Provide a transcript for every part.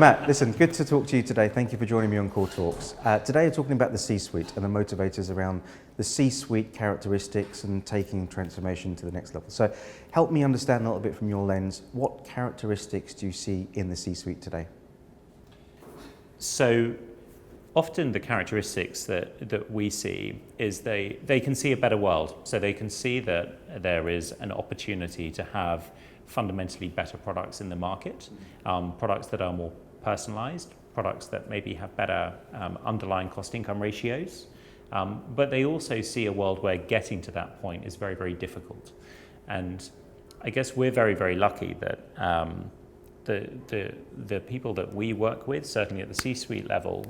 Matt, listen, good to talk to you today. Thank you for joining me on Core Talks. Today we're talking about the C-suite and the motivators around the C-suite characteristics and taking transformation to the next level. So help me understand a little bit from your lens, what characteristics do you see in the C-suite today? So often the characteristics that we see is they can see a better world. So they can see that there is an opportunity to have fundamentally better products in the market, products that are more personalized, products that maybe have better underlying cost-income ratios. But they also see a world where getting to that point is very, very difficult. And I guess we're very, very lucky that the people that we work with, certainly at the C-suite level,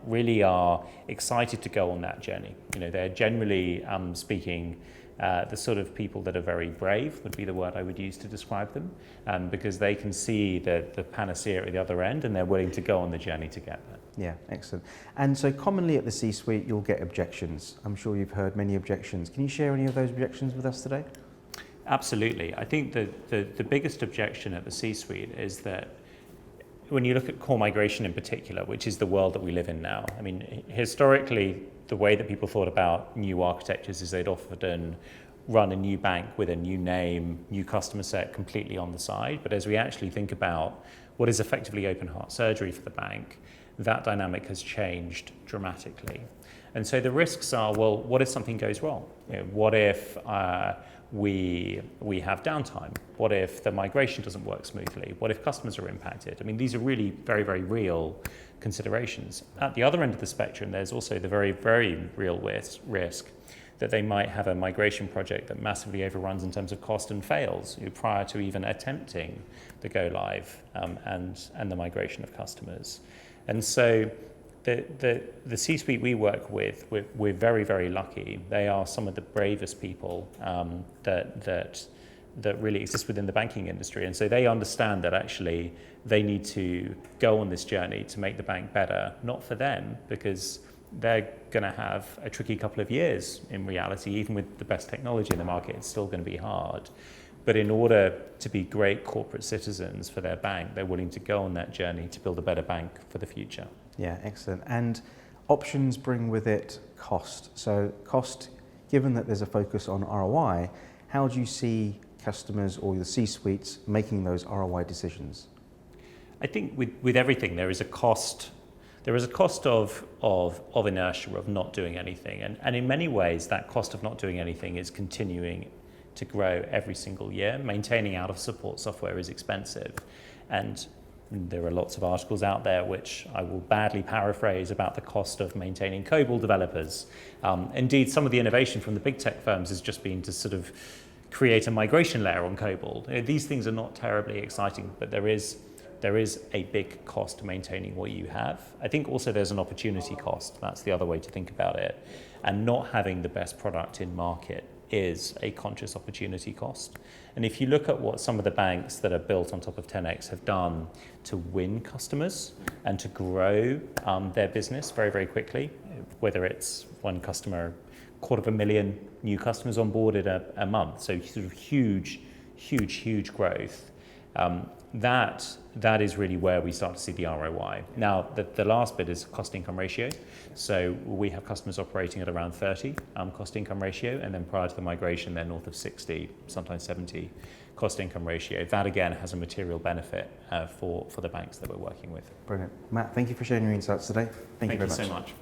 really are excited to go on that journey. You know, they're generally speaking the sort of people that are very brave would be the word I would use to describe them, because they can see the panacea at the other end and they're willing to go on the journey to get there. Yeah, excellent. And so commonly at the C-suite, you'll get objections. I'm sure you've heard many objections. Can you share any of those objections with us today? Absolutely. I think the biggest objection at the C-suite is that when you look at core migration in particular, which is the world that we live in now, I mean, historically, the way that people thought about new architectures is they'd often run a new bank with a new name, new customer set completely on the side. But as we actually think about what is effectively open heart surgery for the bank, that dynamic has changed dramatically. And so the risks are, well, what if something goes wrong? You know, what if we have downtime? What if the migration doesn't work smoothly? What if customers are impacted? I mean, these are really very, very real considerations. At the other end of the spectrum, there's also the very, very real risk that they might have a migration project that massively overruns in terms of cost and fails prior to even attempting the go live and the migration of customers. And so the C-suite we work with, we're very, very lucky. They are some of the bravest people that really exist within the banking industry. And so they understand that actually they need to go on this journey to make the bank better, not for them, because they're going to have a tricky couple of years in reality. Even with the best technology in the market, it's still going to be hard. But in order to be great corporate citizens for their bank, they're willing to go on that journey to build a better bank for the future. Yeah, excellent. And options bring with it cost. So cost, given that there's a focus on ROI, how do you see customers or the C-suites making those ROI decisions? I think with everything there is a cost. There is a cost of inertia, of not doing anything. And in many ways, that cost of not doing anything is continuing to grow every single year. Maintaining out-of-support software is expensive. And there are lots of articles out there which I will badly paraphrase about the cost of maintaining COBOL developers. Indeed, some of the innovation from the big tech firms has just been to sort of create a migration layer on COBOL. These things are not terribly exciting, but there is a big cost to maintaining what you have. I think also there's an opportunity cost. That's the other way to think about it. And not having the best product in market is a conscious opportunity cost. And if you look at what some of the banks that are built on top of 10x have done to win customers and to grow their business very, very quickly, whether it's one customer, 250,000 new customers onboarded a month, so sort of huge growth, that is really where we start to see the ROI. Now, the last bit is cost-income ratio. So we have customers operating at around 30 cost-income ratio, and then prior to the migration, they're north of 60, sometimes 70 cost-income ratio. That, again, has a material benefit for the banks that we're working with. Brilliant. Matt, thank you for sharing your insights today. Thank you very much. Thank you so much.